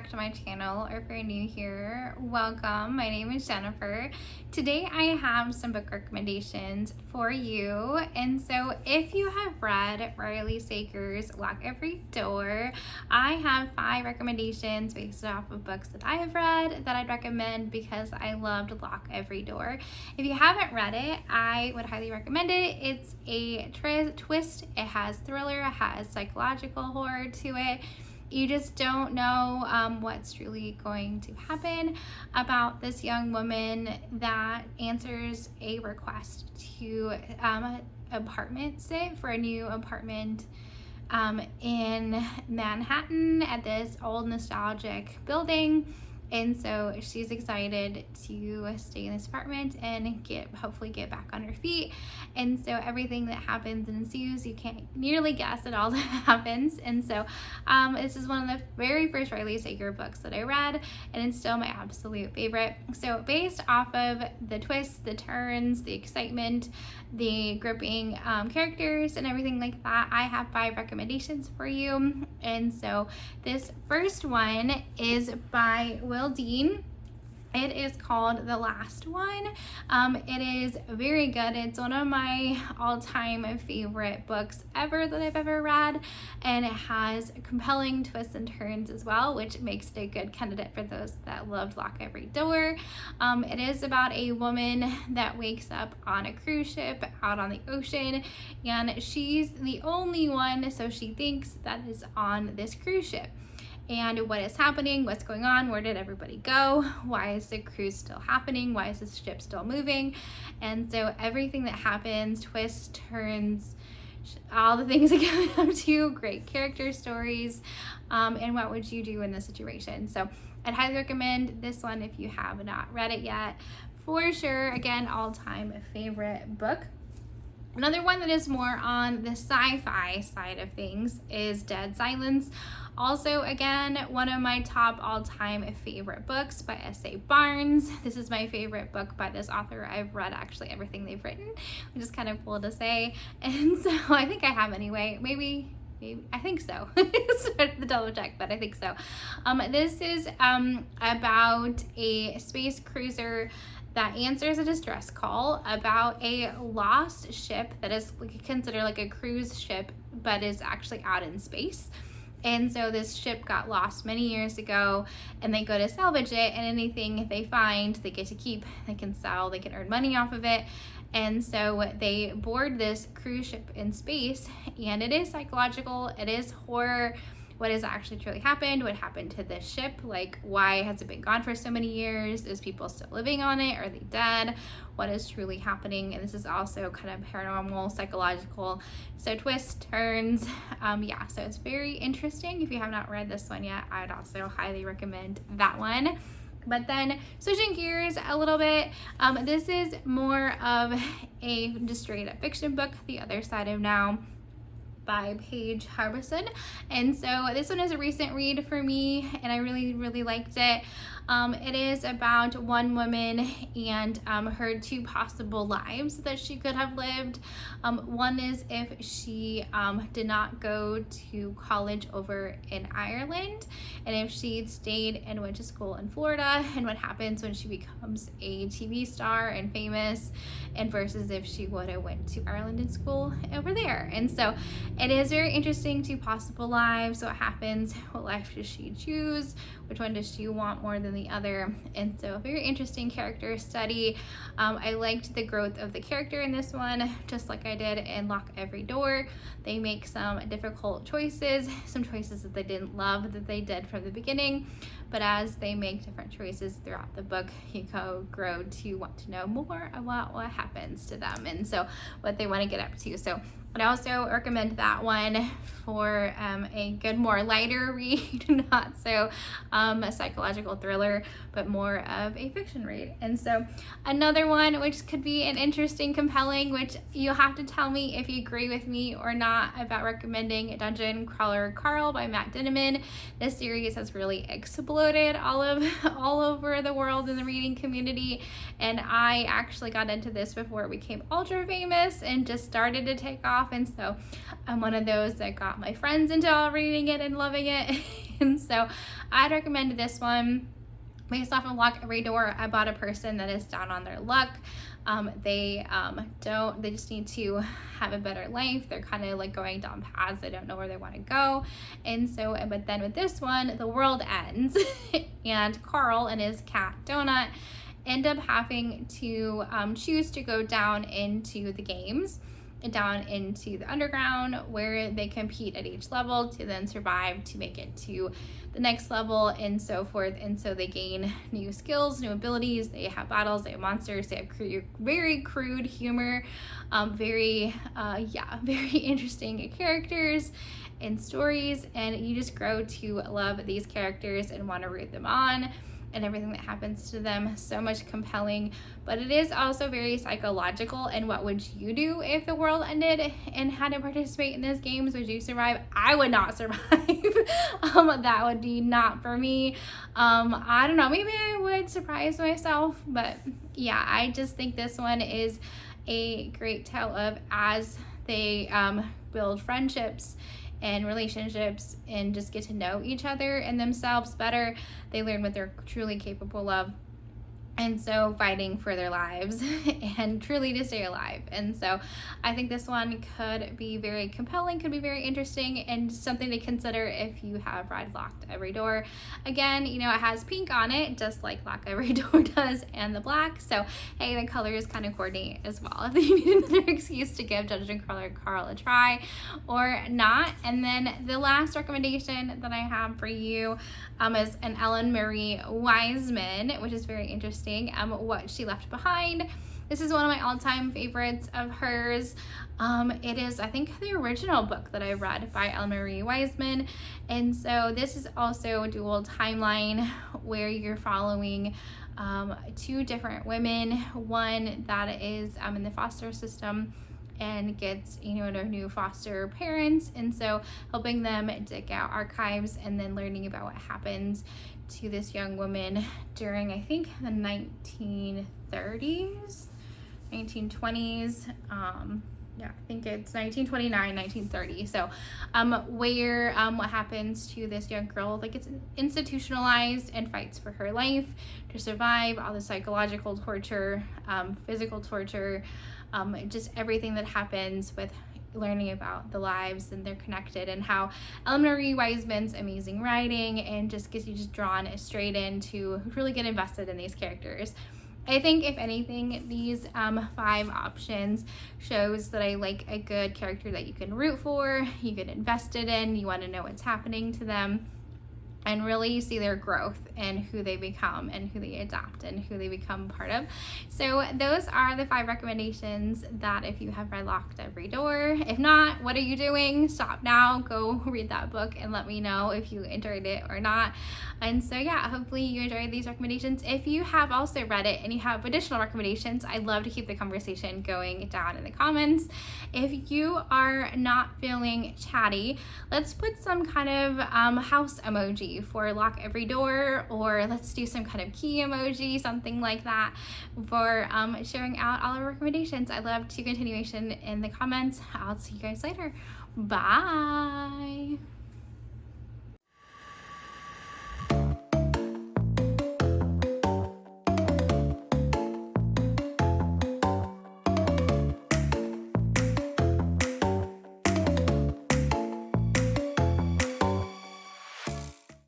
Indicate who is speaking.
Speaker 1: back to my channel, or if you're new here, welcome. My name is Jennifer. Today I have some book recommendations for you. And so if you have read Riley Sager's Lock Every Door, I have 5 recommendations based off of books that I have read that I'd recommend because I loved Lock Every Door. If you haven't read it, I would highly recommend it. It's a twist. It has thriller, it has psychological horror to it. You just don't know what's truly going to happen about this young woman that answers a request to apartment sit for a new apartment in Manhattan at this old nostalgic building. And so she's excited to stay in this apartment and hopefully get back on her feet. And so everything that happens and ensues, you can't nearly guess at all that happens. And so this is one of the very first Riley Sager books that I read, and it's still my absolute favorite. So based off of the twists, the turns, the excitement, the gripping characters and everything like that, I have 5 recommendations for you. And so this first one is by Will Dean. It is called The Last One. It is very good. It's one of my all-time favorite books ever that I've ever read, and it has compelling twists and turns as well, which makes it a good candidate for those that loved Lock Every Door. It is about a woman that wakes up on a cruise ship out on the ocean, and she's the only one, so she thinks, that is on this cruise ship. And what is happening, what's going on, where did everybody go, why is the cruise still happening, why is the ship still moving? And so everything that happens, twists, turns, all the things that come up to, great character stories, and what would you do in this situation. So I'd highly recommend this one if you have not read it yet. For sure, again, all-time favorite book. Another one that is more on the sci-fi side of things is Dead Silence. Also, again, one of my top all-time favorite books by S.A. Barnes. This is my favorite book by this author. I've read actually everything they've written, which is kind of cool to say. And so I think I have anyway. Maybe I think so. The double check, but I think so. This is about a space cruiser that answers a distress call about a lost ship that is considered like a cruise ship, but is actually out in space. And so this ship got lost many years ago, and they go to salvage it, and anything they find, they get to keep, they can sell, they can earn money off of it. And so they board this cruise ship in space, and it is psychological, it is horror. What has actually truly happened? What happened to this ship? Like, why has it been gone for so many years? Is people still living on it? Are they dead? What is truly happening? And this is also kind of paranormal, psychological. So twists, turns, yeah, so it's very interesting. If you have not read this one yet, I'd also highly recommend that one. But then switching gears a little bit, this is more of a just straight up fiction book, The Other Side of Now, by Paige Harbison. And so this one is a recent read for me, and I really liked it. It is about one woman and her 2 possible lives that she could have lived. One is if she did not go to college over in Ireland, and if she stayed and went to school in Florida, and what happens when she becomes a TV star and famous, and versus if she would have went to Ireland in school over there. And so it is very interesting, 2 possible lives. What happens? What life does she choose? Which one does she want more than the other? And so a very interesting character study. I liked the growth of the character in this one, just like I did in Lock Every Door. They make some difficult choices, some choices that they didn't love that they did from the beginning, but as they make different choices throughout the book, you grow to want to know more about what happens to them and so what they want to get up to. So I'd also recommend that one for a good, more lighter read, not so a psychological thriller, but more of a fiction read. And so another one which could be an interesting, compelling, which you'll have to tell me if you agree with me or not about recommending, Dungeon Crawler Carl by Matt Dinniman. This series has really exploded all over the world in the reading community, and I actually got into this before it became ultra famous and just started to take off often, so I'm one of those that got my friends into all reading it and loving it. And so I'd recommend this one. Based off of Lock Every Door, I bought a person that is down on their luck. They just need to have a better life. They're kind of like going down paths. They don't know where they want to go. And so, but then with this one, the world ends and Carl and his cat Donut end up having to choose to go down into the games, down into the underground, where they compete at each level to then survive to make it to the next level and so forth. And so they gain new skills, new abilities, they have battles, they have monsters, they have very crude humor, very interesting characters and stories, and you just grow to love these characters and want to root them on and everything that happens to them. So much compelling, but it is also very psychological. And what would you do if the world ended and had to participate in these games? Would you survive? I would not survive. That would be not for me. I don't know, maybe I would surprise myself, but yeah, I just think this one is a great tale of as they build friendships and relationships and just get to know each other and themselves better. They learn what they're truly capable of. And so fighting for their lives and truly to stay alive. And so I think this one could be very compelling, could be very interesting, and something to consider if you have read Lock Every Door. Again, you know, it has pink on it, just like Lock Every Door does, and the black. So, hey, the colors kind of coordinate as well. If you need another excuse to give Dungeon Crawler Carl a try or not. And then the last recommendation that I have for you is an Ellen Marie Wiseman, which is very interesting. What She Left Behind. This is one of my all-time favorites of hers. It is, I think, the original book that I read by Ellen Marie Wiseman. And so this is also a dual timeline where you're following two different women. One that is in the foster system and gets, you know, new foster parents, and so helping them dig out archives and then learning about what happens to this young woman during, I think, the 1930s, 1920s. Yeah, I think it's 1929, 1930. So where what happens to this young girl, like, it's institutionalized and fights for her life to survive, all the psychological torture, physical torture, just everything that happens with learning about the lives, and they're connected, and how Ellen Marie Wiseman's amazing writing and just gets you just drawn straight in to really get invested in these characters. I think if anything, these 5 options shows that I like a good character that you can root for, you get invested in, you want to know what's happening to them, and really see their growth and who they become and who they adopt and who they become part of. So those are the 5 recommendations that if you have read Locked Every Door. If not, what are you doing? Stop now, go read that book and let me know if you enjoyed it or not. And so yeah, hopefully you enjoyed these recommendations. If you have also read it and you have additional recommendations, I'd love to keep the conversation going down in the comments. If you are not feeling chatty, let's put some kind of house emoji for Lock Every Door, or let's do some kind of key emoji, something like that, for sharing out all our recommendations. I'd love to continuation in the comments. I'll see you guys later. Bye.